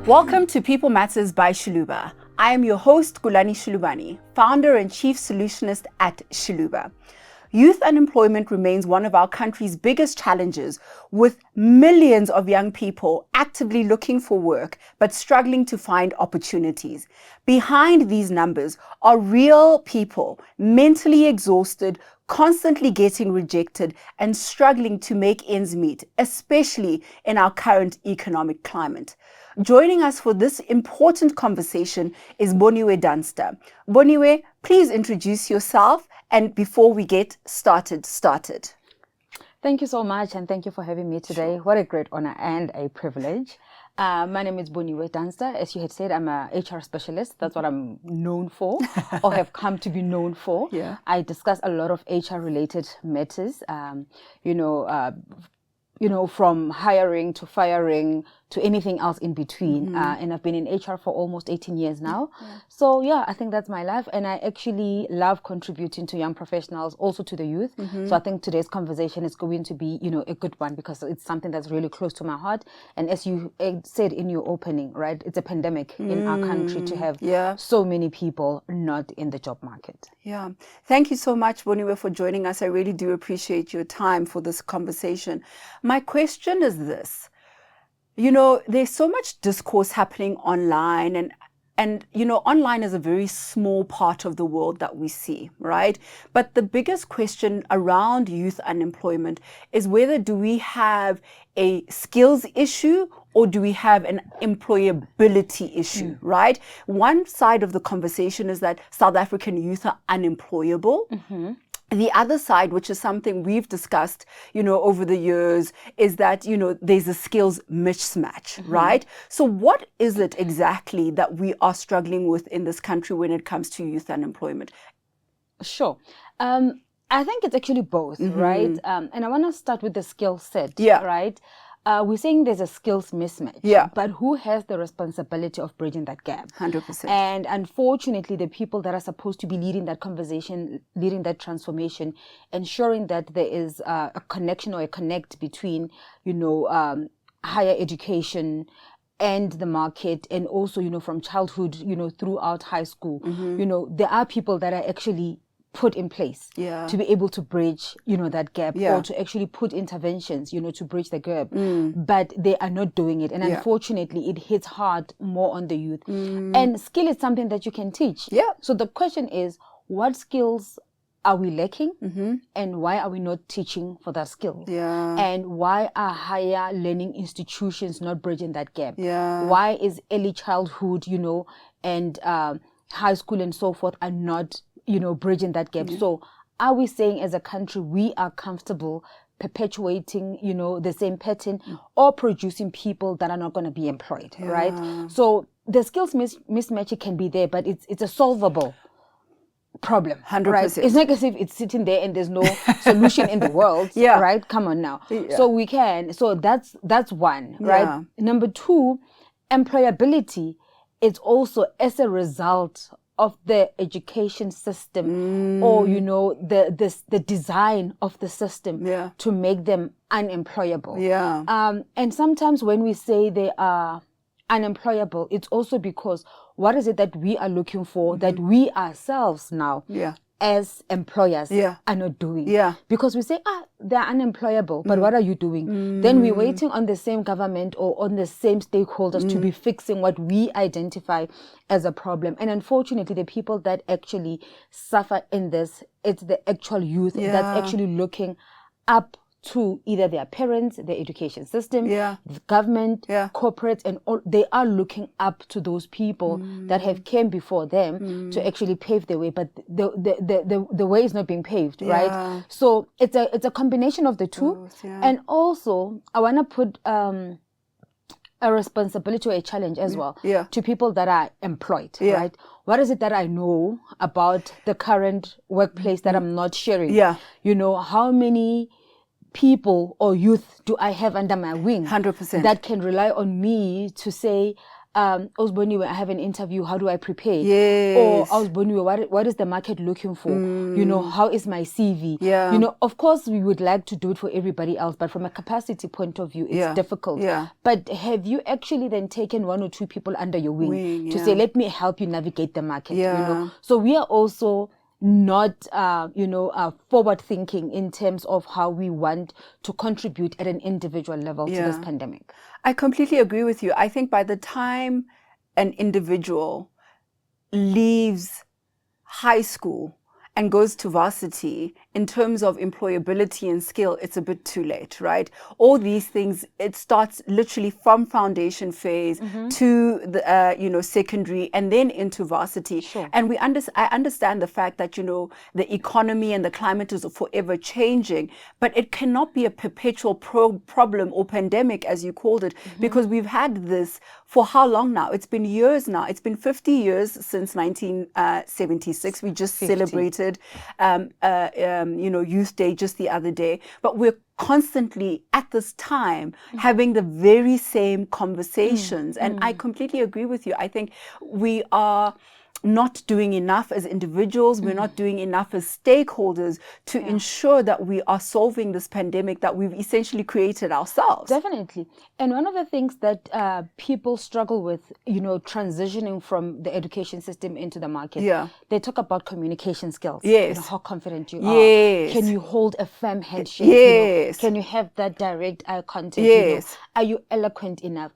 Welcome to People Matters by Shiluvah. I am your host, Gulani Shilubani, founder and chief solutionist at Shiluvah. Youth unemployment remains one of our country's biggest challenges, with millions of young people actively looking for work but struggling to find opportunities. Behind these numbers are real people, mentally exhausted, constantly getting rejected and struggling to make ends meet, especially in our current economic climate. Joining us for this important conversation is Boniwe Dunster. Boniwe, please introduce yourself and before we get started. Thank you so much, and thank you for having me today. Sure. What a great honor and a privilege. My name is Boniwe Dunster. As you had said, I'm a HR specialist. That's what I'm known for, or have come to be known for. Yeah. I discuss a lot of HR-related matters. From hiring to firing to anything else in between. And I've been in HR for almost 18 years now. Yeah. So yeah, I think that's my life. And I actually love contributing to young professionals, also to the youth. So I think today's conversation is going to be, a good one because it's something that's really close to my heart. And as you said in your opening, right, it's a pandemic in our country to have so many people not in the job market. Yeah. Thank you so much, Boniwe, for joining us. I really do appreciate your time for this conversation. My question is this. There's so much discourse happening online and online is a very small part of the world that we see, right? But the biggest question around youth unemployment is whether do we have a skills issue or do we have an employability issue, right? One side of the conversation is that South African youth are unemployable. The other side, which is something we've discussed, over the years, is that, there's a skills mismatch, right? So what is it exactly that we are struggling with in this country when it comes to youth unemployment? Sure. I think it's actually both, right? And I want to start with the skill set, right? We're saying there's a skills mismatch, but who has the responsibility of bridging that gap? 100%. And unfortunately, the people that are supposed to be leading that conversation, leading that transformation, ensuring that there is a connection or a connect between, higher education and the market, and also, from childhood, throughout high school, there are people that are actually put in place to be able to bridge, that gap or to actually put interventions, to bridge the gap. But they are not doing it. And unfortunately, it hits hard more on the youth. And skill is something that you can teach. So the question is, what skills are we lacking? And why are we not teaching for that skill? And why are higher learning institutions not bridging that gap? Why is early childhood, and high school and so forth are not bridging that gap? So are we saying as a country we are comfortable perpetuating, the same pattern or producing people that are not going to be employed, right? So the skills mismatch can be there, but it's a solvable problem, 100%. Right? It's not as if it's sitting there and there's no solution in the world, right? Come on now. So we can. So that's one, right? Number two, employability is also as a result of the education system or, the design of the system to make them unemployable. And sometimes when we say they are unemployable, it's also because what is it that we are looking for that we ourselves now as employers are not doing? Because we say, they're unemployable, but what are you doing? Then we're waiting on the same government or on the same stakeholders to be fixing what we identify as a problem. And unfortunately, the people that actually suffer in this, it's the actual youth that's actually looking up to either their parents, their education system, the government, corporates, and all. They are looking up to those people that have came before them to actually pave the way, but the way is not being paved, right? So it's a combination of the two. And also, I want to put a responsibility or a challenge as well to people that are employed, right? What is it that I know about the current workplace that I'm not sharing? How many people or youth do I have under my wing 100% that can rely on me to say, Osboniwe, I have an interview, how do I prepare? Yes. Or Osboniwe, what is the market looking for? You know, how is my CV? Yeah. You know, of course we would like to do it for everybody else, but from a capacity point of view, it's difficult. Yeah. But have you actually then taken 1 or 2 people under your wing to say, let me help you navigate the market? You know, so we are also not, forward thinking in terms of how we want to contribute at an individual level to this pandemic. I completely agree with you. I think by the time an individual leaves high school and goes to varsity, in terms of employability and skill, it's a bit too late, right? All these things, it starts literally from foundation phase to the secondary and then into varsity. Sure. And I understand the fact that the economy and the climate is forever changing, but it cannot be a perpetual problem or pandemic, as you called it, because we've had this for how long now? It's been years now. It's been 50 years since 1976. We just celebrated Youth Day just the other day, but we're constantly at this time having the very same conversations. And I completely agree with you. I think we are not doing enough as individuals. We're not doing enough as stakeholders to ensure that we are solving this pandemic that we've essentially created ourselves. Definitely. And one of the things that people struggle with, transitioning from the education system into the market, they talk about communication skills. Yes. How confident you yes. are. Can you hold a firm handshake? Yes. Can you have that direct eye contact? Yes. Are you eloquent enough?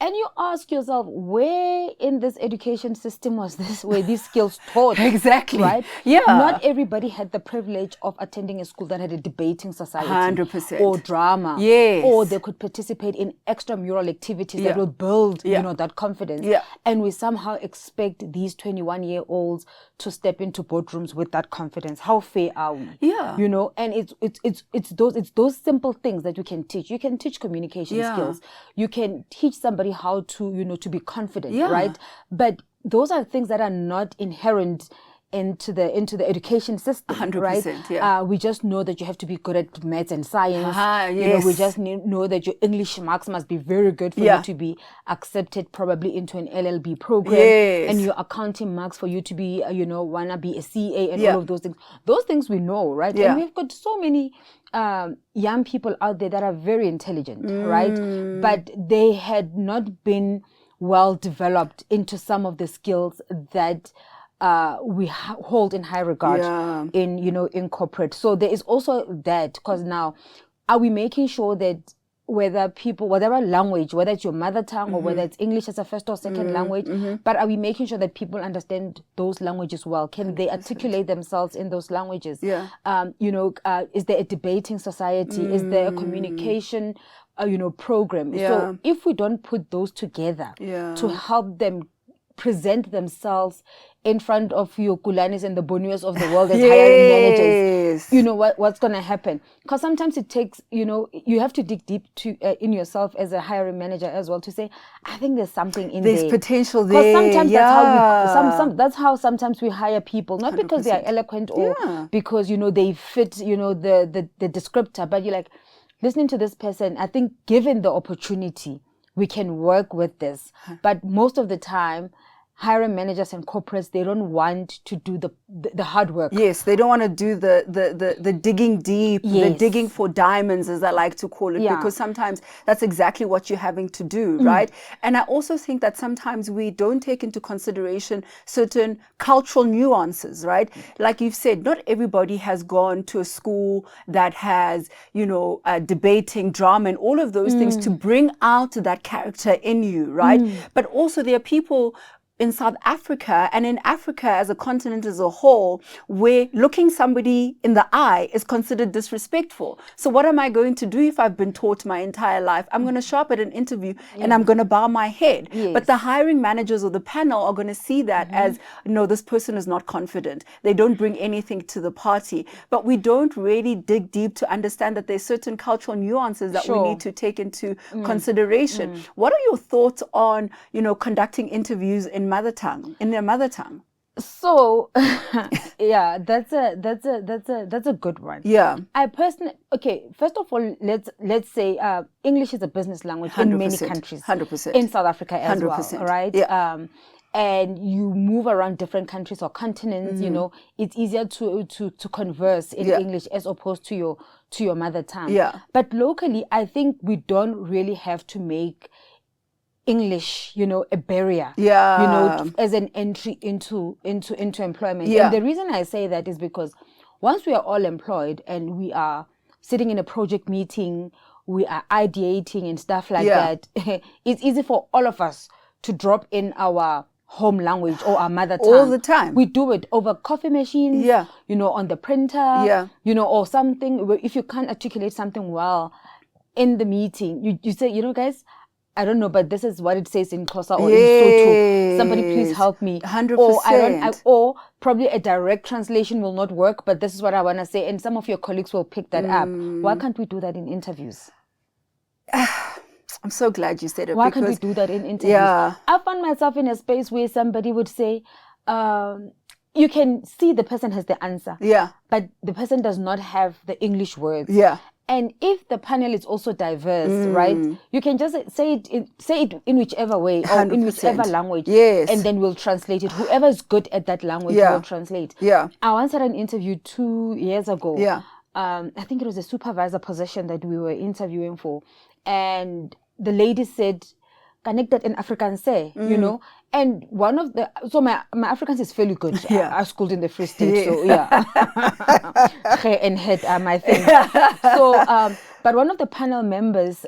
And you ask yourself, where in this education system was this, where these skills taught? Exactly. Right? Yeah. Not everybody had the privilege of attending a school that had a debating society. 100%. Or drama. Yes. Or they could participate in extramural activities that will build, that confidence. Yeah. And we somehow expect these 21-year-olds to step into boardrooms with that confidence. How fair are we? Yeah. And it's those simple things that you can teach. You can teach communication skills. You can teach somebody how to to be confident, right? But those are things that are not inherent into the education system. 100%, right? yeah. We just know that you have to be good at maths and science. Yes. We just know that your English marks must be very good for you to be accepted probably into an LLB program. Yes. And your accounting marks for you to be wanna be a CA and all of those things. Those things we know, right? And we've got so many young people out there that are very intelligent, right? But they had not been well developed into some of the skills that we hold in high regard in corporate. So there is also that, because now, are we making sure that whatever language, whether it's your mother tongue or whether it's English as a first or second language, but are we making sure that people understand those languages well? Can they articulate themselves in those languages? Yeah. Is there a debating society? Is there a communication, program? Yeah. So if we don't put those together to help them present themselves in front of your Kulanis and the Boniwas of the world as hiring managers, what's going to happen? Because sometimes it takes, you have to dig deep in yourself as a hiring manager as well to say, I think there's something in there. There's potential there. Because sometimes that's how sometimes we hire people, not 100%. Because they are eloquent or because, they fit, the descriptor, but you're like, listening to this person, I think given the opportunity, we can work with this. But most of the time, hiring managers and corporates, they don't want to do the hard work. Yes, they don't want to do the digging deep, the digging for diamonds, as I like to call it, because sometimes that's exactly what you're having to do, right? And I also think that sometimes we don't take into consideration certain cultural nuances, right? Like you've said, not everybody has gone to a school that has, debating, drama, and all of those things to bring out that character in you, right? But also there are people in South Africa and in Africa as a continent as a whole, where looking somebody in the eye is considered disrespectful. So what am I going to do if I've been taught my entire life? I'm going to show up at an interview and I'm going to bow my head. Yes. But the hiring managers or the panel are going to see that as, no, this person is not confident. They don't bring anything to the party. But we don't really dig deep to understand that there's certain cultural nuances that we need to take into consideration. What are your thoughts on, conducting interviews in their mother tongue? So, yeah, that's a good one. Yeah. I personally, okay, first of all, let's say English is a business language in many countries. 100%. In South Africa as 100%. well, right? Yeah. And you move around different countries or continents, you know, it's easier to converse in English as opposed to your mother tongue. Yeah. But locally, I think we don't really have to make English, you know, a barrier, you know, as an entry into employment. Yeah. And the reason I say that is because once we are all employed and we are sitting in a project meeting, we are ideating and stuff like that, it's easy for all of us to drop in our home language or our mother tongue. All the time. We do it over coffee machines, you know, on the printer, you know, or something. If you can't articulate something well in the meeting, you say, you know, guys, I don't know, but this is what it says in Xhosa or in Sotho. Somebody please help me. 100%. Or probably a direct translation will not work, but this is what I want to say. And some of your colleagues will pick that up. Why can't we do that in interviews? I'm so glad you said it. Why can't we do that in interviews? Yeah. I found myself in a space where somebody would say, you can see the person has the answer. Yeah. But the person does not have the English words. Yeah. And if the panel is also diverse, right, you can just say it in whichever way or 100%. in whichever language. Yes. And then we'll translate it. Whoever is good at that language will translate. Yeah. I once had an interview 2 years ago. Yeah. I think it was a supervisor position that we were interviewing for. And the lady said, connected in Afrikaans, you know, and one of the, so my Afrikaans is fairly good. I schooled in the Free State, so Ge and Het are my thing. So, but one of the panel members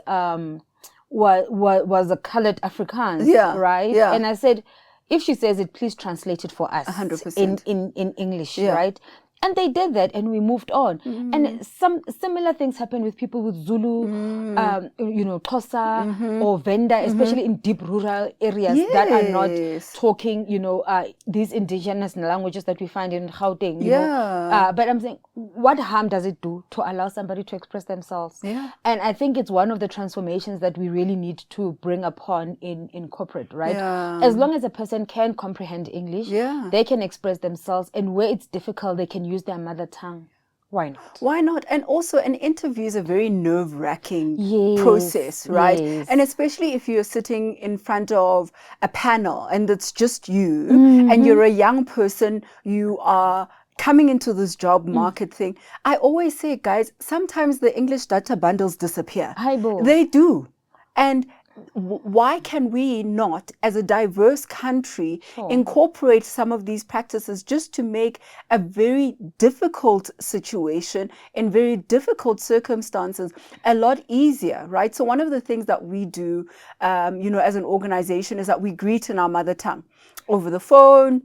was a colored Afrikaans, right? Yeah. And I said, if she says it, please translate it for us 100%. in English, right? And they did that, and we moved on. And some similar things happen with people with Zulu, you know, Xhosa or Venda, especially in deep rural areas that are not talking, you know, these indigenous languages that we find in Gauteng. You know? But I'm saying, what harm does it do to allow somebody to express themselves? Yeah. And I think it's one of the transformations that we really need to bring upon in corporate, right? As long as a person can comprehend English, they can express themselves, and where it's difficult, they can use their mother tongue. Why not? Why not? And also, an interview is a very nerve-wracking process, right? And especially if you're sitting in front of a panel and it's just you and you're a young person, you are coming into this job market thing. I always say, guys, sometimes the English data bundles disappear. They do. And why can we not, as a diverse country, incorporate some of these practices just to make a very difficult situation in very difficult circumstances a lot easier, right? So one of the things that we do, you know, as an organization is that we greet in our mother tongue over the phone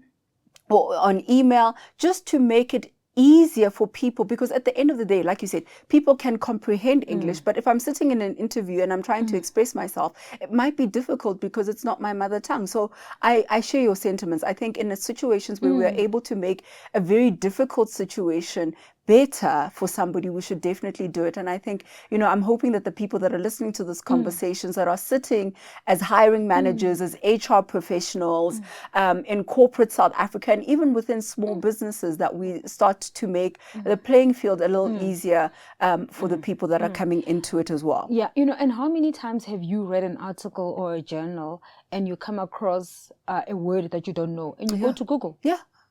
or on email, just to make it easier for people, because at the end of the day, like you said, people can comprehend English, but if I'm sitting in an interview and I'm trying to express myself, it might be difficult because it's not my mother tongue. So I share your sentiments. I think in the situations where we're able to make a very difficult situation better for somebody, we should definitely do it. And I think, you know, I'm hoping that the people that are listening to this conversations that are sitting as hiring managers, as HR professionals in corporate South Africa, and even within small businesses, that we start to make the playing field a little easier for the people that are coming into it as well. Yeah, you know, and how many times have you read an article or a journal and you come across a word that you don't know and you go to Google?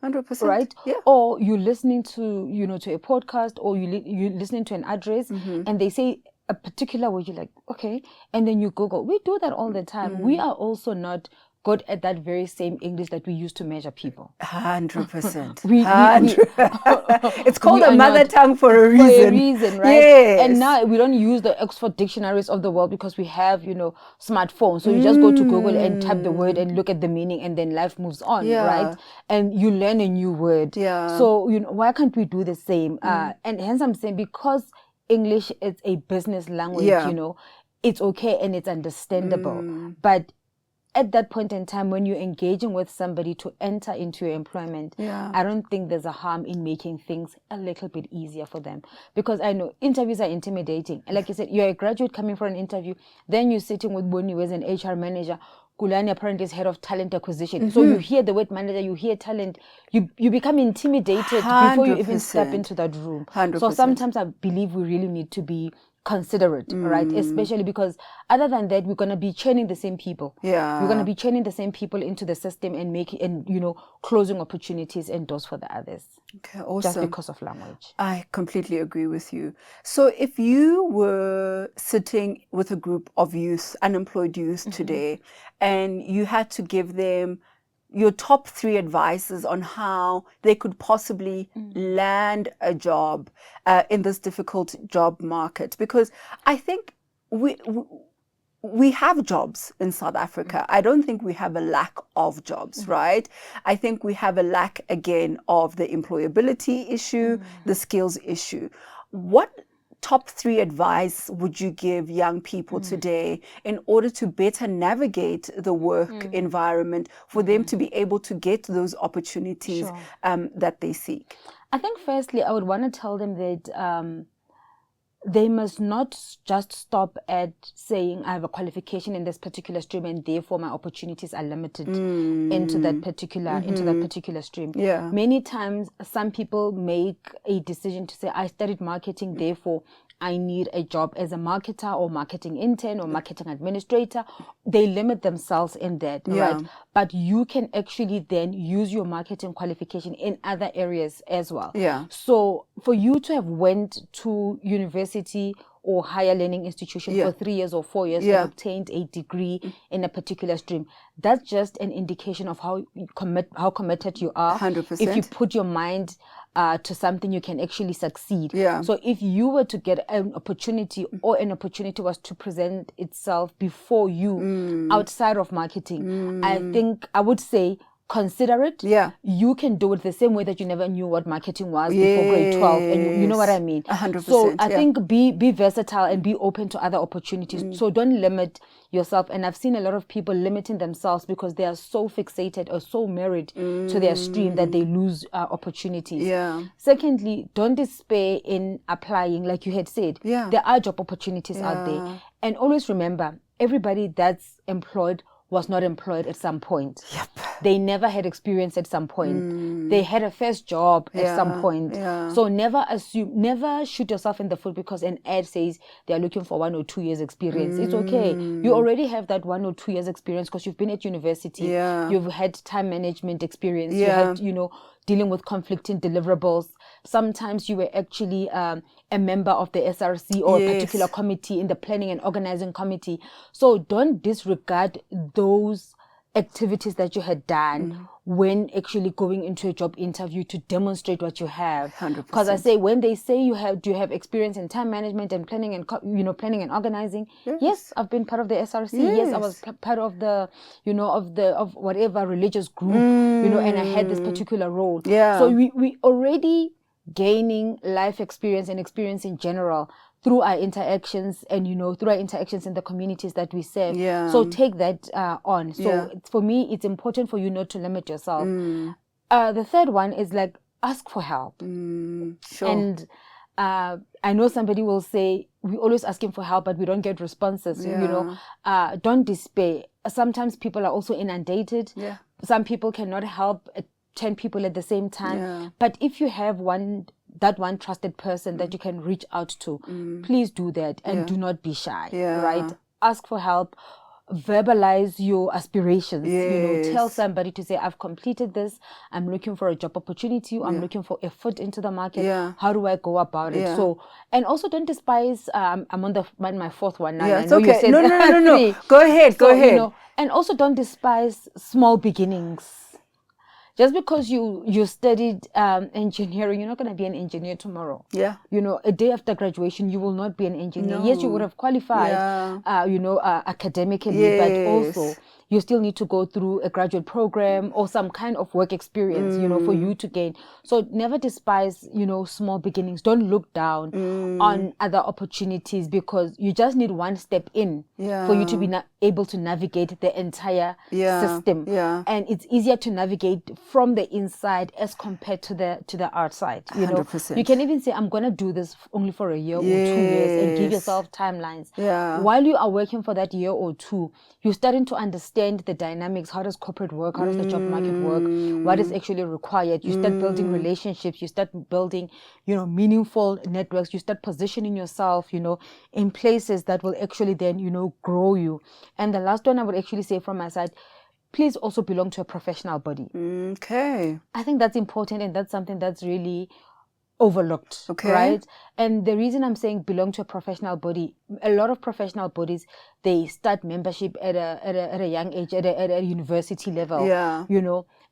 100%. Right? Yeah. Or you're listening to, you know, to a podcast, or you're listening to an address and they say a particular word, you're like, okay. And then you Google. We do that all the time. We are also not good at that very same English that we use to measure people. 100%. It's called a mother tongue for a reason. For a reason, right? Yes. And now we don't use the Oxford dictionaries of the world because we have, you know, smartphones. So you just go to Google and type the word and look at the meaning, and then life moves on, right? And you learn a new word. So, you know, why can't we do the same? And hence I'm saying, because English is a business language, you know, it's okay and it's understandable. But at that point in time, when you're engaging with somebody to enter into your employment, I don't think there's a harm in making things a little bit easier for them. Because I know interviews are intimidating. And like you said, you're a graduate coming for an interview, then you're sitting with Boni, who is an HR manager, Kulani apparently is head of talent acquisition. So you hear the word manager, you hear talent, you become intimidated 100%. Before you even step into that room. 100%. So sometimes I believe we really need to be considerate, right? Especially because other than that, we're going to be training the same people. Yeah. We're going to be training the same people into the system and closing opportunities and doors for the others. Okay, awesome. Just because of language. I completely agree with you. So if you were sitting with a group of youth, unemployed youth today, and you had to give them your top 3 advices on how they could possibly land a job in this difficult job market, because I think we have jobs in South Africa. I don't think we have a lack of jobs, right? I think we have a lack, again, of the employability issue, the skills issue. What top 3 advice would you give young people today in order to better navigate the work environment for them to be able to get those opportunities that they seek? I think firstly, I would want to tell them that they must not just stop at saying I have a qualification in this particular stream and therefore my opportunities are limited into that particular stream. Yeah. Many times some people make a decision to say I studied marketing, therefore I need a job as a marketer or marketing intern or marketing administrator. They limit themselves in that, right? But you can actually then use your marketing qualification in other areas as well. Yeah. So for you to have went to university or higher learning institution for 3 years or 4 years and obtained a degree in a particular stream, that's just an indication of how committed you are. 100%. If you put your mind to something, you can actually succeed. Yeah. So if you were to get an opportunity or an opportunity was to present itself before you outside of marketing, I think I would say consider it. Yeah. You can do it the same way that you never knew what marketing was before grade 12. And you know what I mean? 100%. So I think be versatile and be open to other opportunities. So don't limit yourself. And I've seen a lot of people limiting themselves because they are so fixated or so married to their stream that they lose opportunities. Yeah. Secondly, don't despair in applying. Like you had said, there are job opportunities out there. And always remember, everybody that's employed was not employed at some point. Yep. They never had experience at some point. They had a first job at some point. So never shoot yourself in the foot because an ad says they're looking for 1 or 2 years experience. It's okay. You already have that 1 or 2 years experience because you've been at university. You've had time management experience. You had, dealing with conflicting deliverables. Sometimes you were actually a member of the SRC or a particular committee in the planning and organizing committee. So don't disregard those activities that you had done when actually going into a job interview to demonstrate what you have. 100%. Because I say when they say do you have experience in time management and planning and planning and organizing? Yes, I've been part of the SRC. Yes, I was part of the of whatever religious group and I had this particular role. So we already gaining life experience and experience in general through our interactions and through our interactions in the communities that we serve. So take that on. So for me, it's important for you not to limit yourself. The third one is like ask for help. Sure. And I know somebody will say we're always asking for help, but we don't get responses. Don't despair. Sometimes people are also inundated. Some people cannot help 10 people at the same time. But if you have that one trusted person that you can reach out to, please do that and do not be shy, right? Ask for help, verbalize your aspirations, tell somebody to say, I've completed this, I'm looking for a job opportunity, I'm looking for a foot into the market, how do I go about it? So, and also don't despise, I'm on my fourth one now. It's okay. No. Go ahead. And also don't despise small beginnings. Just because you studied engineering, you're not going to be an engineer tomorrow. A day after graduation, you will not be an engineer. Yes, you would have qualified, academically, but also you still need to go through a graduate program or some kind of work experience, for you to gain. So never despise, small beginnings. Don't look down on other opportunities because you just need one step in for you to be able to navigate the entire system. And it's easier to navigate from the inside as compared to the outside. 100%. You can even say, I'm going to do this only for a year or 2 years and give yourself timelines. While you are working for that year or two, you're starting to understand understand the dynamics. How does corporate work? How does the job market work? What is actually required? You start building relationships. You start building, meaningful networks. You start positioning yourself, in places that will actually then, grow you. And the last one I would actually say from my side, please also belong to a professional body. Okay. I think that's important, and that's something that's really overlooked, okay. right? And the reason I'm saying belong to a professional body, a lot of professional bodies, they start membership at a young age, at a university level. Yeah.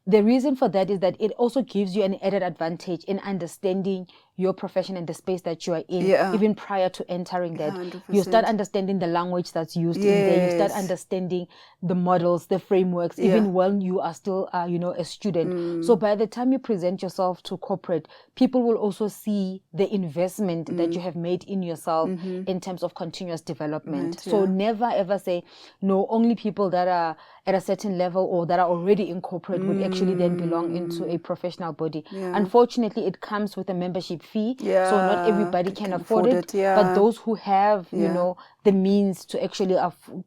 The reason for that is that it also gives you an added advantage in understanding your profession and the space that you are in, even prior to entering that. 100%. You start understanding the language that's used in there. You start understanding the models, the frameworks, even when you are still, a student. So by the time you present yourself to corporate, people will also see the investment that you have made in yourself in terms of continuous development. So never ever say, no, only people that are at a certain level or that are already in corporate would actually then belong into a professional body. Unfortunately, it comes with a membership fee, so not everybody can afford it. But those who have, the means to actually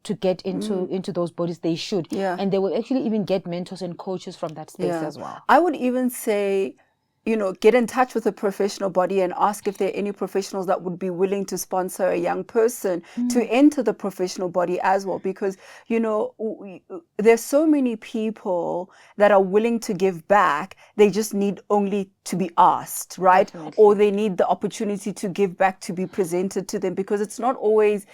to get into those bodies, they should. And they will actually even get mentors and coaches from that space as well. I would even say, get in touch with a professional body and ask if there are any professionals that would be willing to sponsor a young person to enter the professional body as well. Because, there's so many people that are willing to give back. They just need only to be asked, right? Definitely. Or they need the opportunity to give back, to be presented to them, because it's not always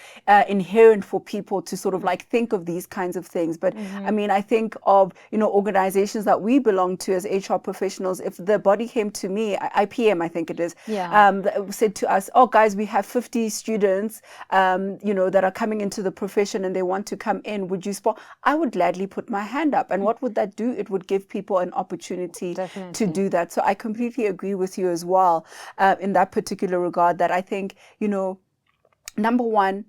inherent for people to sort of like think of these kinds of things. But I mean, I think of, organizations that we belong to as HR professionals. If the body came to me, IPM, I think it is, said to us, oh guys, we have 50 students, that are coming into the profession and they want to come in. Would you sponsor? I would gladly put my hand up. And what would that do? It would give people an opportunity to do that. So I completely agree with you as well in that particular regard, that I think, number one,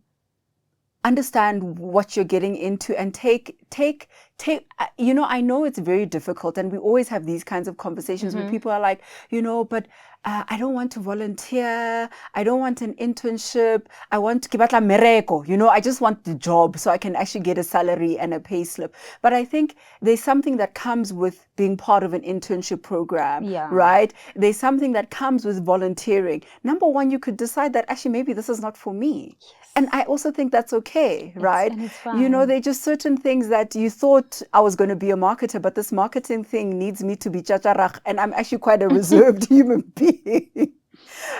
understand what you're getting into and take, I know it's very difficult, and we always have these kinds of conversations where people are like, but I don't want to volunteer. I don't want an internship. I want to kibatla mereko. I just want the job so I can actually get a salary and a pay slip. But I think there's something that comes with being part of an internship program, right? There's something that comes with volunteering. Number one, you could decide that actually maybe this is not for me. Yes. And I also think that's okay, right? And it's fine. There are just certain things that you thought I was going to be a marketer, but this marketing thing needs me to be chacharach, and I'm actually quite a reserved human being,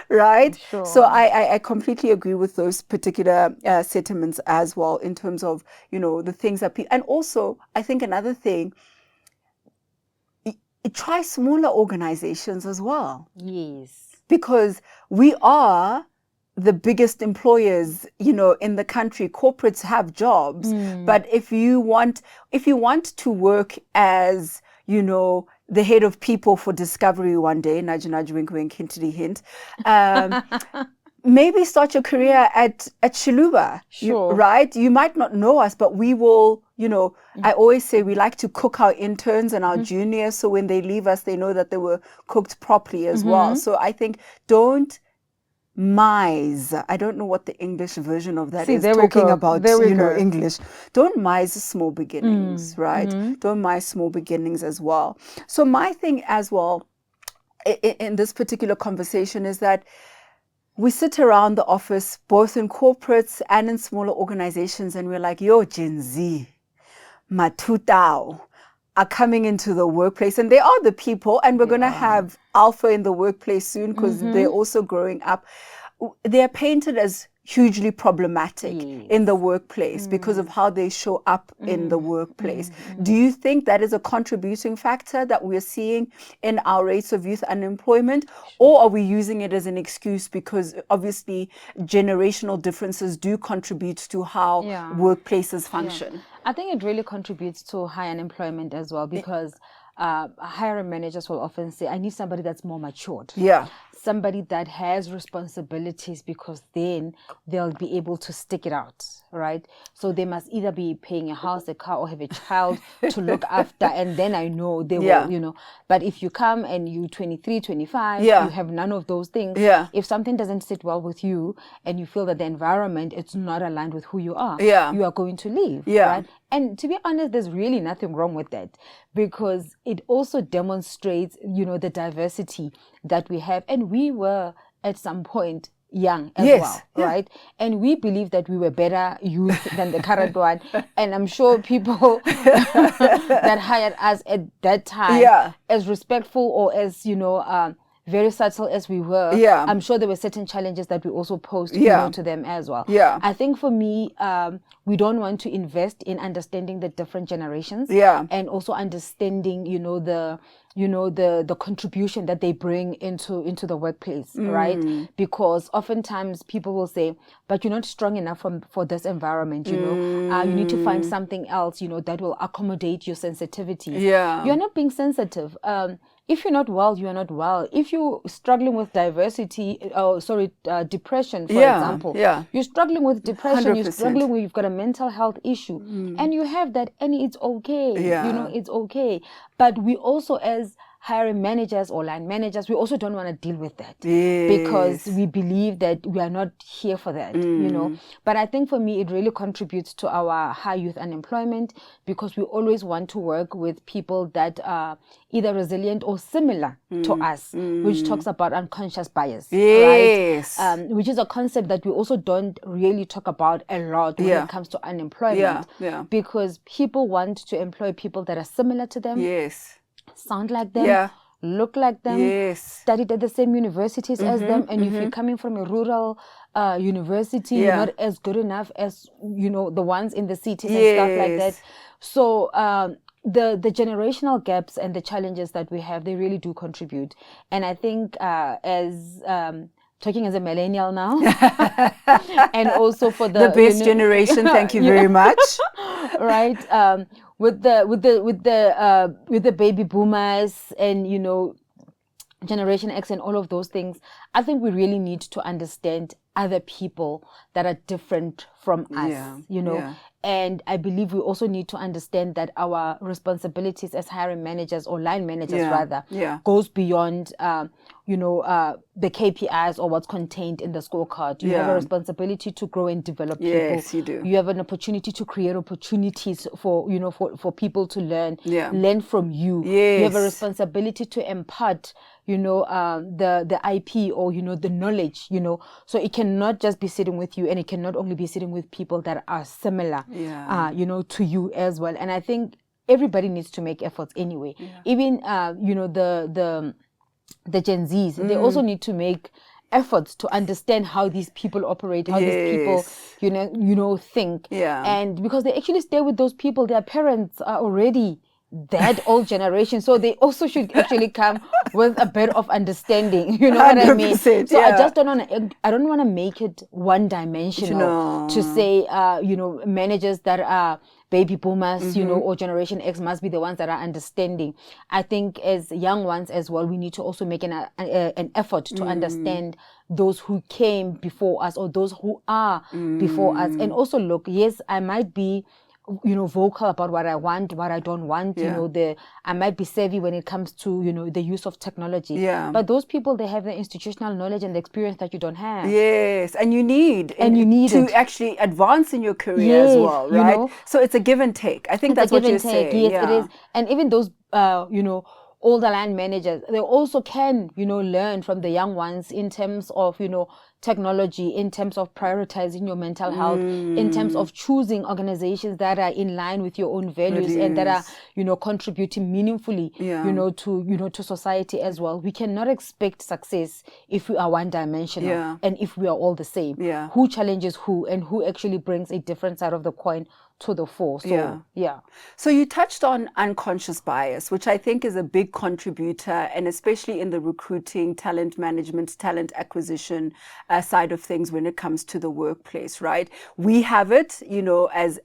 right? Sure. So I completely agree with those particular sentiments as well, in terms of, the things that people, and also I think another thing, try smaller organizations as well. Yes. Because we are the biggest employers, in the country. Corporates have jobs, but if you want to work as, the head of people for Discovery one day, nudge, nudge, wink, wink, hint to the hint, maybe start your career at Shiluvah, sure. right? You might not know us, but we will, I always say we like to cook our interns and our juniors, so when they leave us, they know that they were cooked properly as well. So I think don't mise. I don't know what the English version of that is. Talking about, English. Don't mise small beginnings, right? Don't mise small beginnings as well. So my thing as well in this particular conversation is that we sit around the office, both in corporates and in smaller organizations, and we're like, yo, Gen Z, matutao, are coming into the workplace, and they are the people, and we're going to have alpha in the workplace soon, because they're also growing up. They're painted as hugely problematic in the workplace because of how they show up in the workplace. Do you think that is a contributing factor that we're seeing in our rates of youth unemployment? Or are we using it as an excuse because obviously generational differences do contribute to how workplaces function? I think it really contributes to high unemployment as well, because hiring managers will often say, I need somebody that's more matured. somebody that has responsibilities, because then they'll be able to stick it out, right? So they must either be paying a house, a car, or have a child to look after, and then I know they will, you know. But if you come and you 23, 25, you have none of those things. If something doesn't sit well with you and you feel that the environment, it's not aligned with who you are, you are going to leave, right? And to be honest, there's really nothing wrong with that, because it also demonstrates, you know, the diversity that we have. And we were at some point young as well, right? And we believe that we were better youth than the current one. And I'm sure people that hired us at that time, as respectful or as, you know, very subtle as we were, I'm sure there were certain challenges that we also posed you know, to them as well. I think for me, we don't want to invest in understanding the different generations, and also understanding, you know, the contribution that they bring into the workplace, right? Because oftentimes people will say, but you're not strong enough for this environment, you know, you need to find something else, you know, that will accommodate your sensitivity. You're not being sensitive. If you're not well, you are not well. If you're struggling with depression, for example, you're struggling with depression, 100%. You're struggling with, you've got a mental health issue, and you have that, and it's okay. You know, it's okay. But we also, as hiring managers or line managers, we also don't want to deal with that, because we believe that we are not here for that, you know. But I think for me, it really contributes to our high youth unemployment, because we always want to work with people that are either resilient or similar to us, which talks about unconscious bias, right? Which is a concept that we also don't really talk about a lot when it comes to unemployment, because people want to employ people that are similar to them, sound like them, look like them, studied at the same universities as them. And if you're coming from a rural university, you're not as good enough as, you know, the ones in the cities and stuff like that. So the generational gaps and the challenges that we have, they really do contribute. And I think as talking as a millennial now, and also for the best generation, thank you very much. Right, with the baby boomers and, you know, Generation X and all of those things, I think we really need to understand other people that are different from us, you know. And I believe we also need to understand that our responsibilities as hiring managers, or line managers rather, goes beyond, you know, the KPIs or what's contained in the scorecard. You have a responsibility to grow and develop people. Yes, you do. You have an opportunity to create opportunities for, you know, for people to learn from you. You have a responsibility to impart, you know, the IP, or, you know, the knowledge, you know. So it cannot just be sitting with you, and it cannot only be sitting with people that are similar, you know, to you as well. And I think everybody needs to make efforts anyway. Even, you know, the Gen Zs, they also need to make efforts to understand how these people operate, how these people, you know, think. And because they actually stay with those people, their parents are already that old generation, so they also should actually come with a bit of understanding, you know what I mean? So I just don't want to make it one dimensional to say, you know, managers that are baby boomers, you know, or Generation X must be the ones that are understanding. I think as young ones as well, we need to also make an effort to understand those who came before us, or those who are before us. And also look, yes, I might be, you know, vocal about what I want, what I don't want, you know, I might be savvy when it comes to, you know, the use of technology. But those people, they have the institutional knowledge and the experience that you don't have. And you need to actually advance in your career as well, right? You know? So it's a give and take. I think that's what you're saying. Yes, it is. And even those, you know, older line managers, they also can, you know, learn from the young ones in terms of, you know, technology, in terms of prioritizing your mental health, in terms of choosing organizations that are in line with your own values and that are, you know, contributing meaningfully, you know, to society as well. We cannot expect success if we are one-dimensional and if we are all the same. Who challenges who, and who actually brings a different side of the coin to the fore. So, So you touched on unconscious bias, which I think is a big contributor, and especially in the recruiting, talent management, talent acquisition side of things when it comes to the workplace, right? We have it, you know, as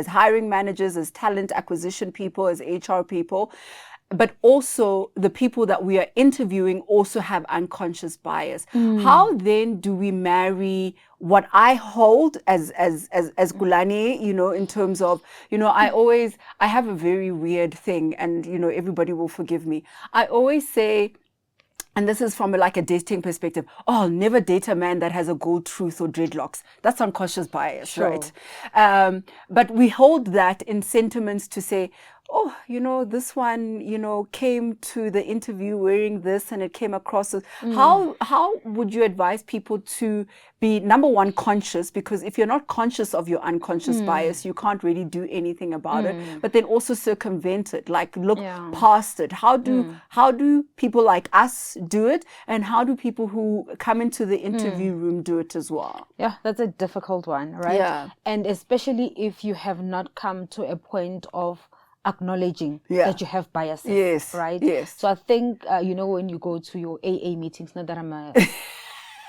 hiring managers, as talent acquisition people, as HR people. but also the people that we are interviewing also have unconscious bias. How then do we marry what I hold as Gulani, you know, in terms of, you know, I have a very weird thing, and, you know, everybody will forgive me. I always say, and this is from like a dating perspective, oh, I'll never date a man that has a gold tooth or dreadlocks. That's unconscious bias, Sure. right? But we hold that in sentiments to say, oh, you know, this one, you know, came to the interview wearing this and it came across as, how would you advise people to be, number one, conscious? Because if you're not conscious of your unconscious bias, you can't really do anything about it, but then also circumvent it, like look past it. How do people like us do it, and how do people who come into the interview room do it as well? Yeah, that's a difficult one, right? Yeah. And especially if you have not come to a point of acknowledging that you have biases, yes, right? Yes. So I think, you know, when you go to your AA meetings, not that I'm a,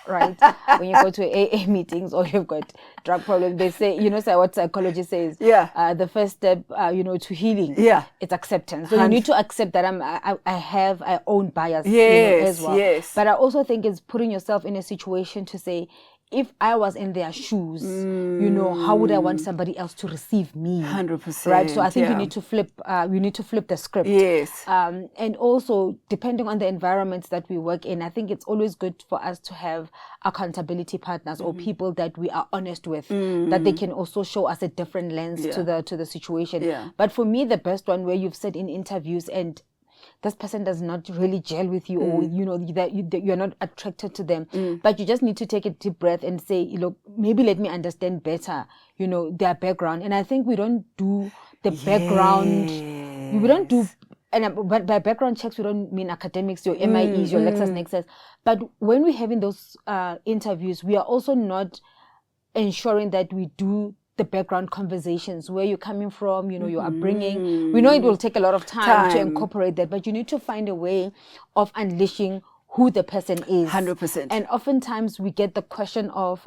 right? When you go to AA meetings or you've got drug problems, they say, you know, so what psychology says, the first step, you know, to healing, it's acceptance. So you need to accept that I own bias, you know, as well. Yes. But I also think it's putting yourself in a situation to say, if I was in their shoes, you know, how would I want somebody else to receive me? 100%. Right. So I think you need to flip. You need to flip the script. Yes. And also, depending on the environments that we work in, I think it's always good for us to have accountability partners or people that we are honest with, that they can also show us a different lens to the situation. Yeah. But for me, the best one where you've said in interviews and this person does not really gel with you, or you know that you're not attracted to them, but you just need to take a deep breath and say, look, maybe let me understand better, you know, their background. And I think we don't do the background. We don't do, but by background checks we don't mean academics, your MIEs, your LexisNexis. But when we're having those interviews, we are also not ensuring that we do the background conversations, where you're coming from, you know, your upbringing. We know it will take a lot of time to incorporate that, but you need to find a way of unleashing who the person is. 100%. And oftentimes we get the question of,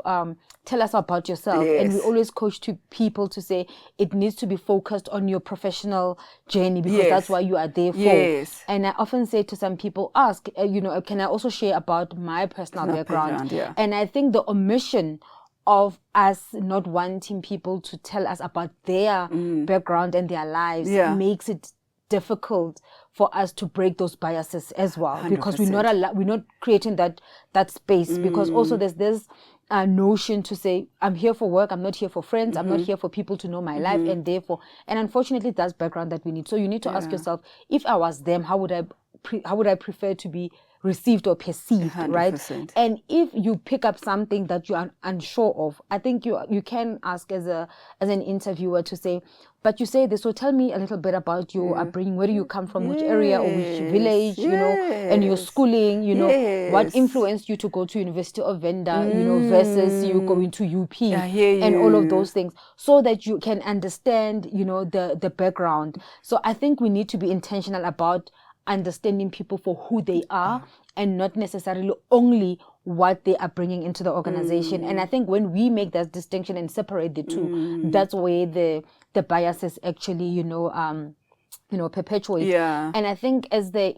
tell us about yourself. And we always coach to people to say it needs to be focused on your professional journey, because that's why you are there for. And I often say to some people, ask, you know, can I also share about my personal background? And I think the omission of us not wanting people to tell us about their background and their lives makes it difficult for us to break those biases as well, 100%. Because we're not creating that space, because also there's this notion to say, I'm here for work, I'm not here for friends, I'm not here for people to know my life, and therefore, and unfortunately that's background that we need. So you need to ask yourself, if I was them, how would I prefer to be received or perceived, 100%. Right? And if you pick up something that you are unsure of, I think you can ask as an interviewer to say, but you say this, so tell me a little bit about your upbringing. Where do you come from? Which area or which village? You know, and your schooling. You know, what influenced you to go to University of Venda? You know, versus you going to UP, and all of those things, so that you can understand, you know, the background. So I think we need to be intentional about understanding people for who they are, and not necessarily only what they are bringing into the organization. And I think when we make that distinction and separate the two, that's where the biases actually, you know, perpetuate. And I think as the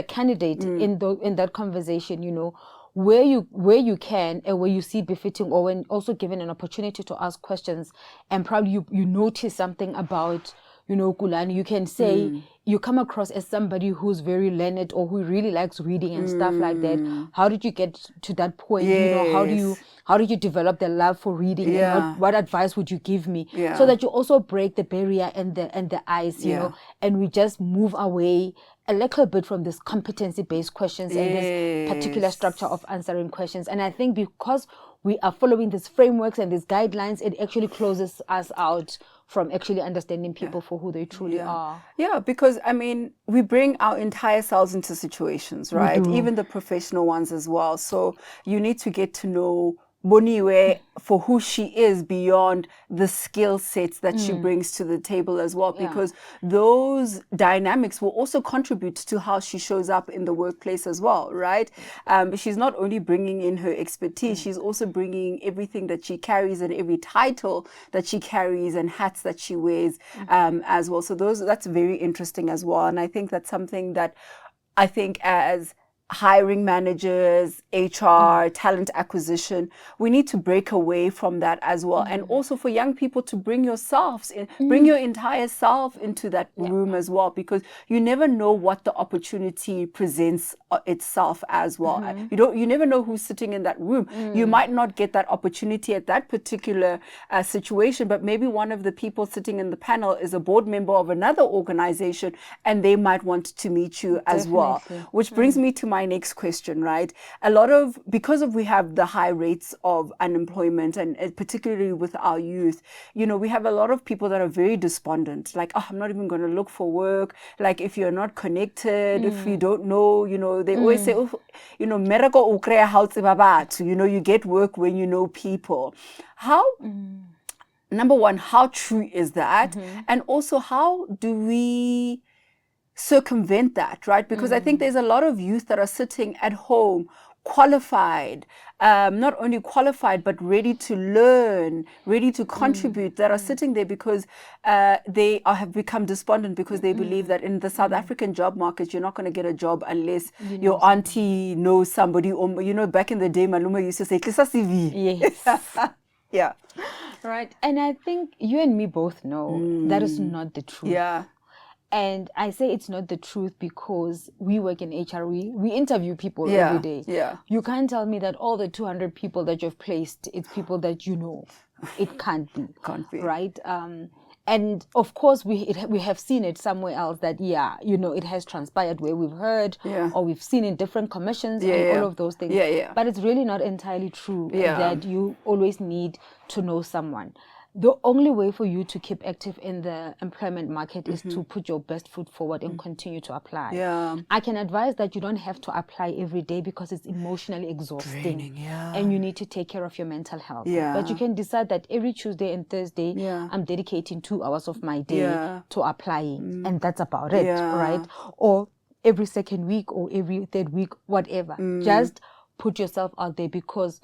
candidate in that conversation, you know, where you can and where you see befitting, or when also given an opportunity to ask questions, and probably you notice something about, you know, Kulani, you can say you come across as somebody who's very learned or who really likes reading and stuff like that. How did you get to that point? You know, how did you develop the love for reading? And what advice would you give me? So that you also break the barrier and the ice, you know, and we just move away a little bit from this competency-based questions and this particular structure of answering questions. And I think because we are following these frameworks and these guidelines, it actually closes us out from actually understanding people for who they truly are. Yeah, because I mean, we bring our entire selves into situations, right? Even the professional ones as well. So you need to get to know Boniwe for who she is beyond the skill sets that she brings to the table as well, because those dynamics will also contribute to how she shows up in the workplace as well, right? She's not only bringing in her expertise, she's also bringing everything that she carries and every title that she carries and hats that she wears as well. So that's very interesting as well. And I think that's something that I think as hiring managers, HR, talent acquisition, we need to break away from that as well. And also for young people to bring yourselves in, bring your entire self into that room as well, because you never know what the opportunity presents itself as well. You never know who's sitting in that room. You might not get that opportunity at that particular situation, but maybe one of the people sitting in the panel is a board member of another organization, and they might want to meet you as well. Which brings me to my next question, right? Because we have the high rates of unemployment, and particularly with our youth, we have a lot of people that are very despondent, like, oh, I'm not even going to look for work. Like, if you're not connected, if you don't know, they always say, oh, mereko ukrea hautsi babatu, you get work when you know people. How, number one, how true is that? And also, how do we circumvent that, right? Because I think there's a lot of youth that are sitting at home, qualified, not only qualified, but ready to learn, ready to contribute, that are sitting there because they have become despondent because they believe that in the South African job market, you're not going to get a job unless your auntie knows somebody, or, back in the day, Maluma used to say, Klisa CV. Yes. Yeah. Right. And I think you and me both know that is not the truth. Yeah. And I say it's not the truth because we work in HR. We interview people Yeah, every day. yeah. You can't tell me that all the 200 people that you've placed, it's people that you know. It can't be. Can't be. Right? And of course, we have seen it somewhere else that, it has transpired where we've heard or we've seen in different commissions and all of those things. But it's really not entirely true that you always need to know someone. The only way for you to keep active in the employment market is to put your best foot forward and continue to apply. Yeah. I can advise that you don't have to apply every day because it's emotionally exhausting. Draining, and you need to take care of your mental health. Yeah. But you can decide that every Tuesday and Thursday, I'm dedicating 2 hours of my day to applying. And that's about it, right? Or every second week or every third week, whatever. Just put yourself out there, because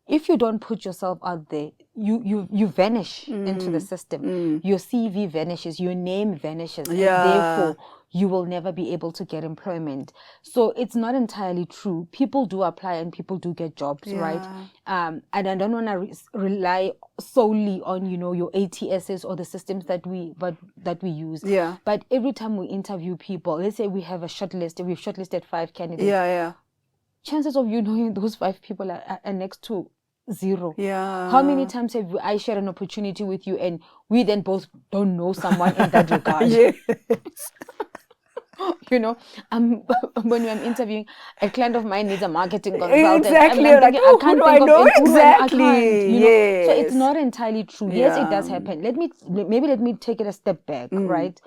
if you don't put yourself out there, you vanish into the system. Your CV vanishes, your name vanishes, and therefore you will never be able to get employment. So it's not entirely true. People do apply and people do get jobs, right? And I don't want to rely solely on your ATSs or the systems that we use. But every time we interview people, let's say we have a shortlist, we've shortlisted 5 candidates. Chances of you knowing those 5 people are next to 0. How many times have I shared an opportunity with you and we then both don't know someone in that regard? When I'm interviewing, a client of mine needs a marketing consultant. Exactly. I'm thinking, I can't think of exactly. So it's not entirely true. Yes, it does happen. Let me take it a step back, right?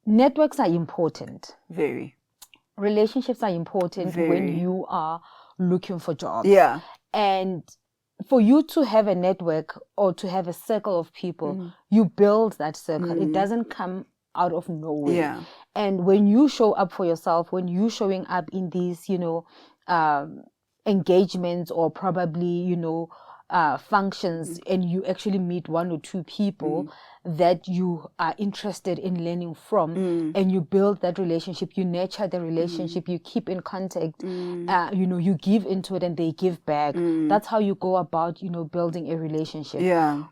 Networks are important. Very. Relationships are important when you are looking for jobs. And for you to have a network or to have a circle of people, you build that circle. It doesn't come out of nowhere. And when you show up for yourself, when you're showing up in these, engagements or probably, functions, and you actually meet 1 or 2 people that you are interested in learning from, and you build that relationship, you nurture the relationship, you keep in contact, you give into it and they give back. That's how you go about, building a relationship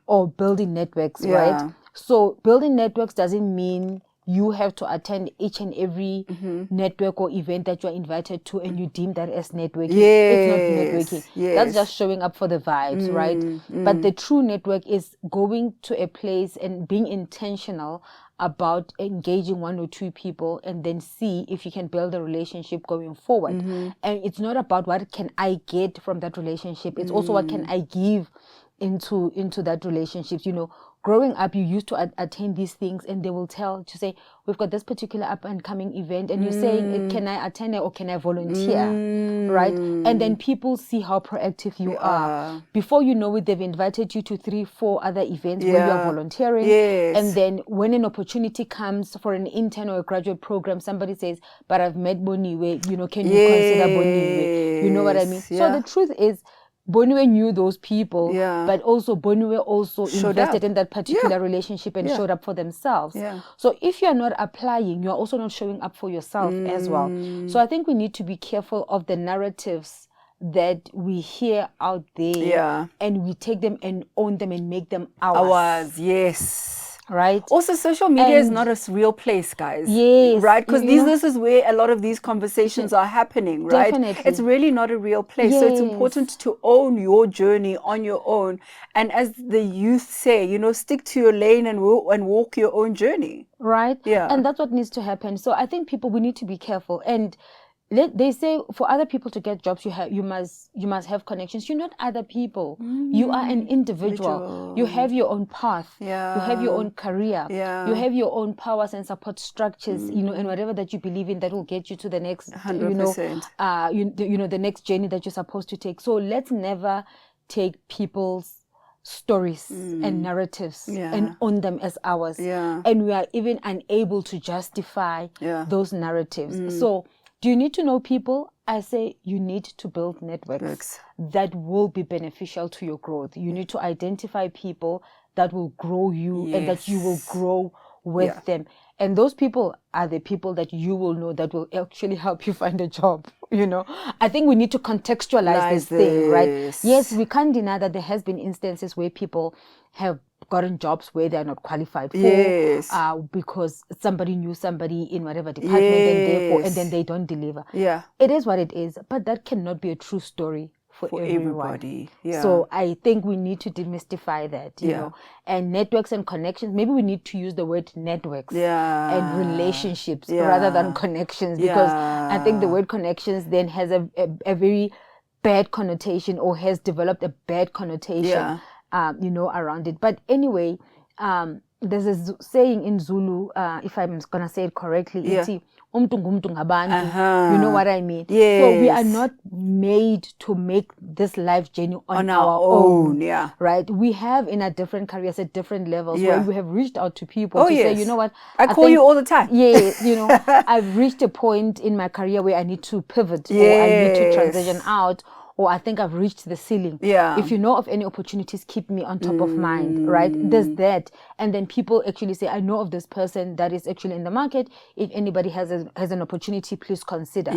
or building networks, right? So building networks doesn't mean you have to attend each and every network or event that you're invited to and you deem that as networking. It's not networking. That's just showing up for the vibes, right? But the true network is going to a place and being intentional about engaging 1 or 2 people and then see if you can build a relationship going forward. And it's not about what can I get from that relationship. It's also what can I give into that relationships. Growing up, you used to attend these things, and they will to say, we've got this particular up and coming event, and you're saying, can I attend it or can I volunteer? Right? And then people see how proactive you are. Before you know it, they've invited you to 3-4 other events where you are volunteering. Yes. And then when an opportunity comes for an intern or a graduate program, somebody says, but I've met Boniwe, can you consider Boniwe? You know what I mean? So the truth is, Boniwe knew those people, but also Boniwe also invested in that particular relationship and showed up for themselves. So if you're not applying, you're also not showing up for yourself as well. So I think we need to be careful of the narratives that we hear out there, and we take them and own them and make them ours. Yes. Right. Also, social media is not a real place, guys. Yes. Right? Because this is where a lot of these conversations are happening, right? Definitely. It's really not a real place. Yes. So it's important to own your journey on your own. And as the youth say, stick to your lane and walk your own journey. Right? Yeah. And that's what needs to happen. So I think we need to be careful. And they say for other people to get jobs, you must have connections. You're not other people. You are an individual. You have your own path. You have your own career. You have your own powers and support structures. And whatever that you believe in that will get you to the next. 100%. The next journey that you're supposed to take. So let's never take people's stories and narratives and own them as ours. And we are even unable to justify those narratives. So do you need to know people? I say you need to build networks that will be beneficial to your growth. You need to identify people that will grow you and that you will grow with them. And those people are the people that you will know that will actually help you find a job. I think we need to contextualize this thing, right? Yes, we can't deny that there has been instances where people have gotten jobs where they're not qualified for because somebody knew somebody in whatever department and then they don't deliver. It is what it is, but that cannot be a true story for everybody. So I think we need to demystify that, you know, and networks and connections. Maybe we need to use the word networks and relationships rather than connections, because I think the word connections then has a very bad connotation, or has developed a bad connotation, you know, around it. But anyway, there's a saying in Zulu, if I'm going to say it correctly, it's umntu ngumntu ngabantu. You know what I mean? So we are not made to make this life journey on our own. Right? We have in our different careers at different levels where we have reached out to people to say, you know what? I call you all the time. You know, I've reached a point in my career where I need to pivot or I need to transition out, or I think I've reached the ceiling. If you know of any opportunities, keep me on top of mind, right? There's that. And then people actually say, I know of this person that is actually in the market. If anybody has an opportunity, please consider.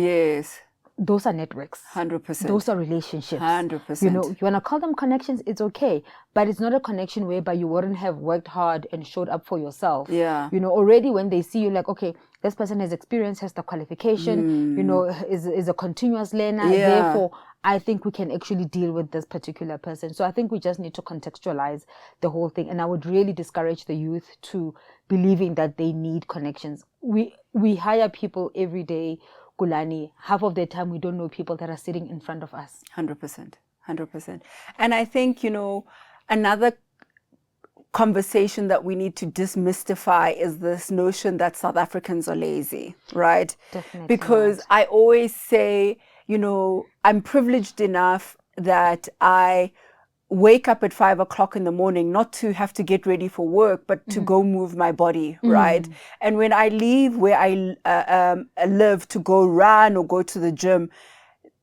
Those are networks. 100%. Those are relationships. 100%. You know, you want to call them connections, it's okay. But it's not a connection whereby you wouldn't have worked hard and showed up for yourself. You know, already when they see you, like, okay, this person has experience, has the qualification, you know, is a continuous learner. Therefore, I think we can actually deal with this particular person. So I think we just need to contextualize the whole thing. And I would really discourage the youth to believing that they need connections. We hire people every day, Kulani. Half of the time we don't know people that are sitting in front of us. 100%. 100%. And I think, you know, another conversation that we need to demystify is this notion that South Africans are lazy, right? Definitely. Because I always say, you know, I'm privileged enough that I wake up at 5 o'clock in the morning, not to have to get ready for work, but to go move my body, right? And when I leave where I live to go run or go to the gym,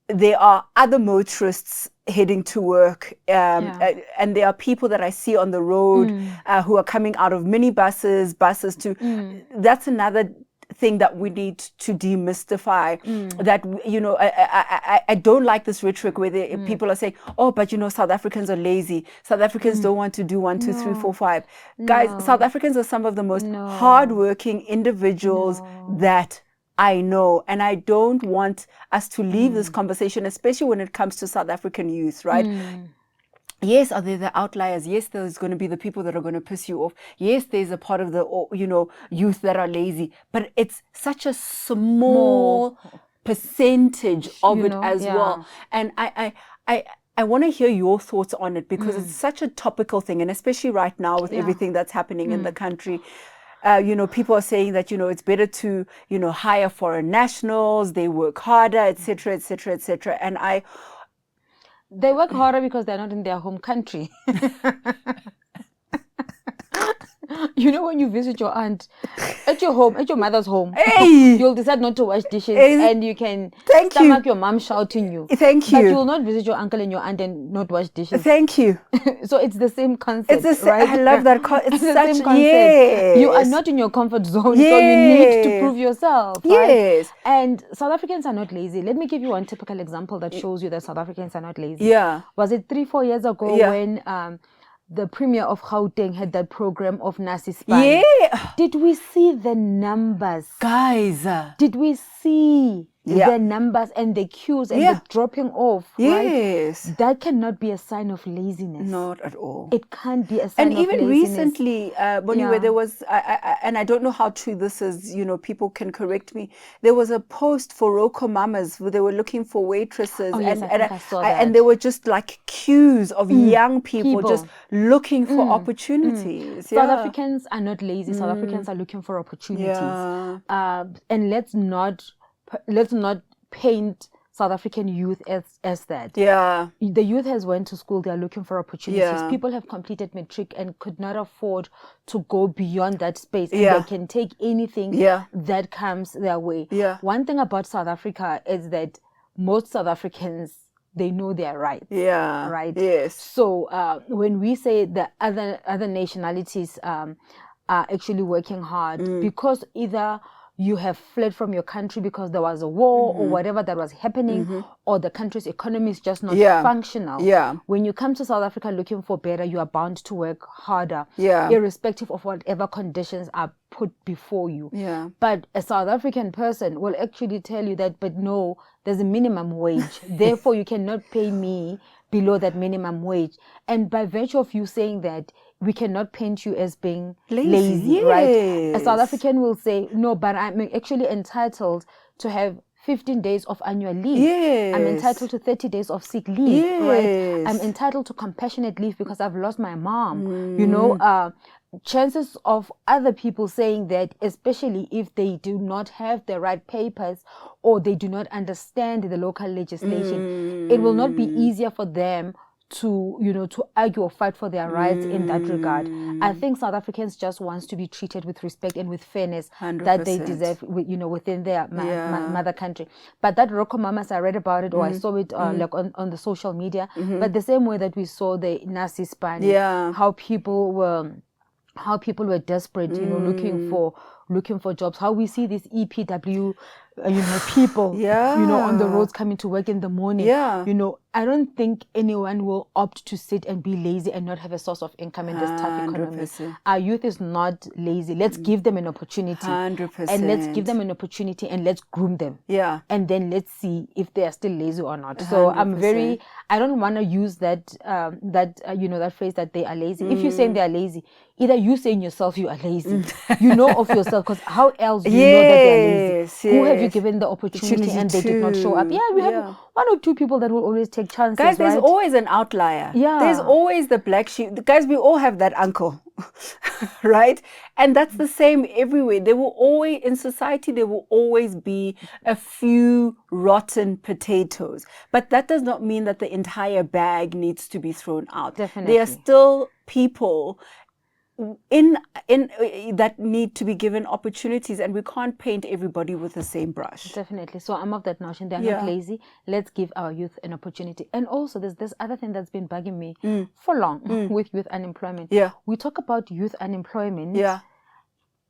there are other motorists heading to work, and there are people that I see on the road who are coming out of buses to. That's another thing that we need to demystify. That, you know, I don't like this rhetoric where people are saying, oh, but you know, South Africans are lazy. South Africans don't want to do 1, 2, 3, 4, 5. Guys, South Africans are some of the most hardworking individuals that I know, and I don't want us to leave this conversation, especially when it comes to South African youth, right? Yes, are there the outliers? Yes, there's going to be the people that are going to piss you off. Yes, there's a part of the, you know, youth that are lazy, but it's such a small percentage of it as well. And I want to hear your thoughts on it, because it's such a topical thing, and especially right now with everything that's happening in the country. People are saying that, it's better to, hire foreign nationals, they work harder, etc., etc., etc. And they work harder because they're not in their home country. When you visit your aunt at your home, at your mother's home, you'll decide not to wash dishes, and you can stomach your mom shouting you. Thank you. But you'll not visit your uncle and your aunt and not wash dishes. Thank you. So it's the same concept, right? I love that. It's the such same concept. Yes. You are not in your comfort zone, so you need to prove yourself. Right? Yes. And South Africans are not lazy. Let me give you one typical example that shows you that South Africans are not lazy. Yeah. Was it 3-4 years ago when the premier of Gauteng had that program of Nasi Span? Yeah. Did we see the numbers? Guys. Did we see the numbers and the queues and the dropping off? Yes. Right? That cannot be a sign of laziness. Not at all. It can't be a sign of laziness. And even recently, Boniwe, there was, and I don't know how true this is, people can correct me. There was a post for Roko Mamas where they were looking for waitresses. Oh, yes, I saw that. And there were just like queues of young people just looking for opportunities. South Africans are not lazy. South Africans are looking for opportunities. Yeah. And let's not paint South African youth as that. Yeah. The youth has went to school, they are looking for opportunities. Yeah. People have completed matric and could not afford to go beyond that space. And they can take anything that comes their way. Yeah. One thing about South Africa is that most South Africans, they know their rights. Yeah. Right? Yes. So when we say the other nationalities are actually working hard, because either you have fled from your country because there was a war or whatever that was happening, or the country's economy is just not functional. Yeah. When you come to South Africa looking for better, you are bound to work harder, irrespective of whatever conditions are put before you. Yeah. But a South African person will actually tell you that, but no, there's a minimum wage. Therefore, you cannot pay me below that minimum wage. And by virtue of you saying that, we cannot paint you as being lazy, right? A South African will say, no, but I'm actually entitled to have 15 days of annual leave. Yes. I'm entitled to 30 days of sick leave, yes. right? I'm entitled to compassionate leave because I've lost my mom. Chances of other people saying that, especially if they do not have the right papers or they do not understand the local legislation, it will not be easier for them to argue or fight for their rights in that regard. I think South Africans just wants to be treated with respect and with fairness 100%. That they deserve, within their mother country. But that Roko Mamas, I read about it or I saw it like on the social media. But the same way that we saw the Nasi Span, how people were desperate, looking for jobs. How we see this EPW, people, on the roads coming to work in the morning. Yeah. I don't think anyone will opt to sit and be lazy and not have a source of income in this tough economy. 100%. Our youth is not lazy. Let's give them an opportunity. 100%. And let's give them an opportunity and let's groom them. Yeah. And then let's see if they are still lazy or not. So 100%. I don't want to use that phrase that they are lazy. If you're saying they are lazy, either you saying yourself you are lazy. You know of yourself, because how else do you know that they are lazy? Who have you given the opportunity and they did not show up? Yeah, we have one or two people that will always take chances. Guys, there's always an outlier. Yeah. There's always the black sheep. Guys, we all have that uncle, right? And that's the same everywhere. In society, there will always be a few rotten potatoes. But that does not mean that the entire bag needs to be thrown out. Definitely. There are still people in that need to be given opportunities, and we can't paint everybody with the same brush. Definitely. So I'm of that notion. They're not lazy. Let's give our youth an opportunity. And also there's this other thing that's been bugging me for long with youth unemployment. Yeah. We talk about youth unemployment. Yeah.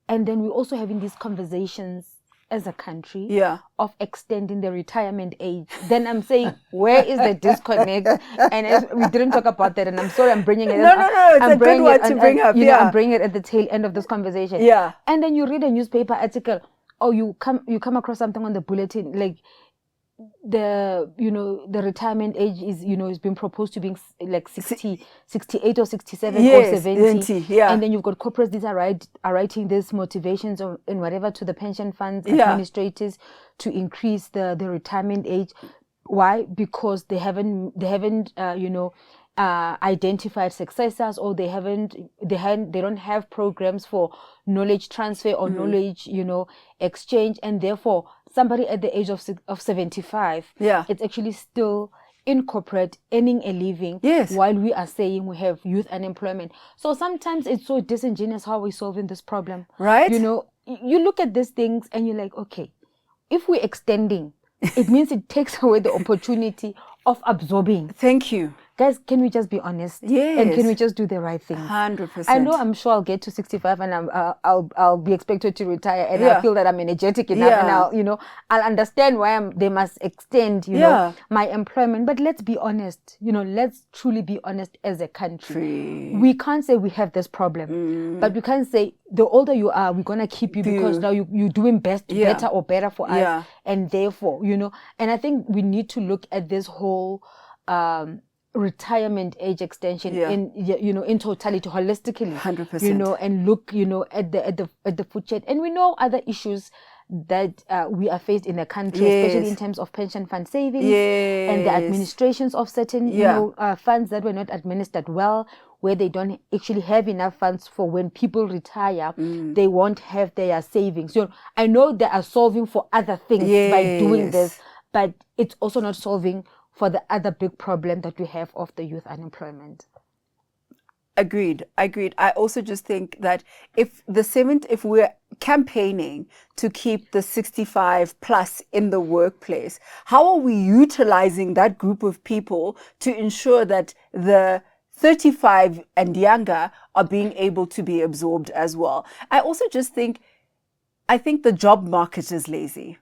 And then we're also having these conversations as a country of extending the retirement age. Then I'm saying, where is the disconnect? And we didn't talk about that, and I'm sorry I'm bringing it. No, it's a good one to bring up. I'm bringing it at the tail end of this conversation. Yeah. And then you read a newspaper article, or you come across something on the bulletin, like the retirement age is is being proposed to be like 60, 68 or 67 or 70. And then you've got corporates that are writing these motivations and whatever to the pension funds administrators to increase the retirement age. Why? Because they haven't identified successors, or they don't have programs for knowledge transfer or knowledge exchange, and therefore somebody at the age of 75, it's actually still in corporate earning a living, while we are saying we have youth unemployment. So sometimes it's so disingenuous how we're solving this problem, right? You look at these things and you're like, okay, if we're extending, it means it takes away the opportunity of absorbing. Thank you. Guys, can we just be honest? Yes. And can we just do the right thing? 100%. I know I'm sure I'll get to 65 and I'll be expected to retire, and I feel that I'm energetic enough, and I'll understand why they must extend, my employment. But let's be honest, let's truly be honest as a country. We can't say we have this problem, but we can't say the older you are, we're going to keep you because now you're doing better or better for us. And therefore, and I think we need to look at this whole retirement age extension in totality, holistically, 100%. and look at the food chain. And we know other issues that we are faced in the country, especially in terms of pension fund savings and the administrations of certain funds that were not administered well, where they don't actually have enough funds for when people retire, they won't have their savings. I know they are solving for other things by doing this, but it's also not solving for the other big problem that we have of the youth unemployment. Agreed. I also just think that if we're campaigning to keep the 65 plus in the workplace, how are we utilizing that group of people to ensure that the 35 and younger are being able to be absorbed as well? I also just think, the job market is lazy.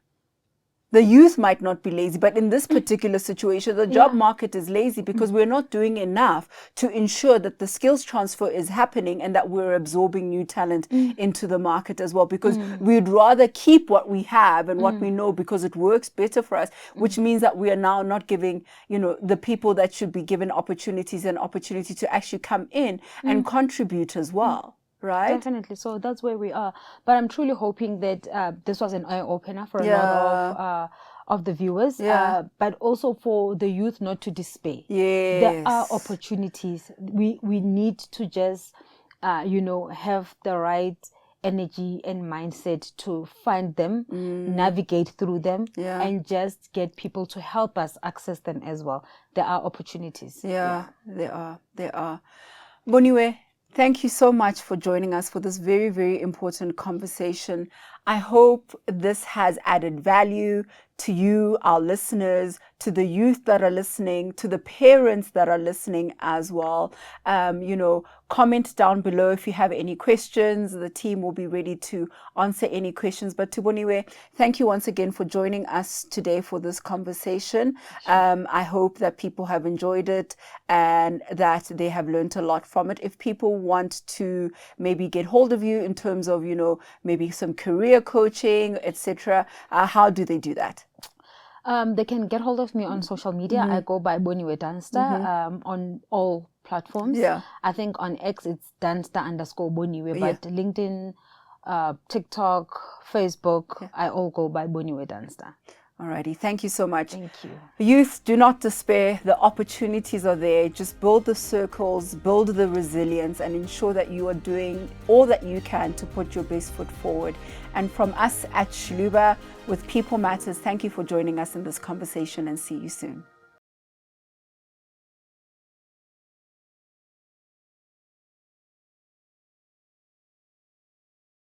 The youth might not be lazy, but in this particular situation, the job market is lazy because we're not doing enough to ensure that the skills transfer is happening and that we're absorbing new talent into the market as well, because we'd rather keep what we have and what we know because it works better for us, which means that we are now not giving, the people that should be given opportunities an opportunity to actually come in and contribute as well. Right? Definitely. So that's where we are. But I'm truly hoping that this was an eye-opener for a lot of the viewers, but also for the youth not to despair. Yes. There are opportunities. We need to just, have the right energy and mindset to find them, navigate through them, and just get people to help us access them as well. There are opportunities. There are. Boniwe, thank you so much for joining us for this very, very important conversation. I hope this has added value to you, our listeners, to the youth that are listening, to the parents that are listening as well. Comment down below if you have any questions. The team will be ready to answer any questions. But Boniwe, thank you once again for joining us today for this conversation. I hope that people have enjoyed it and that they have learned a lot from it. If people want to maybe get hold of you in terms of, maybe some career coaching, etc., how do they do that? They can get hold of me on social media. I go by Boniwe Danster on all platforms. I think on X it's Danster_Boniwe, but LinkedIn, TikTok, Facebook, I all go by Boniwe Danster. Alrighty, thank you so much. Thank you. Youth, do not despair. The opportunities are there. Just build the circles, build the resilience, and ensure that you are doing all that you can to put your best foot forward. And from us at Shiluvah with People Matters, thank you for joining us in this conversation, and see you soon.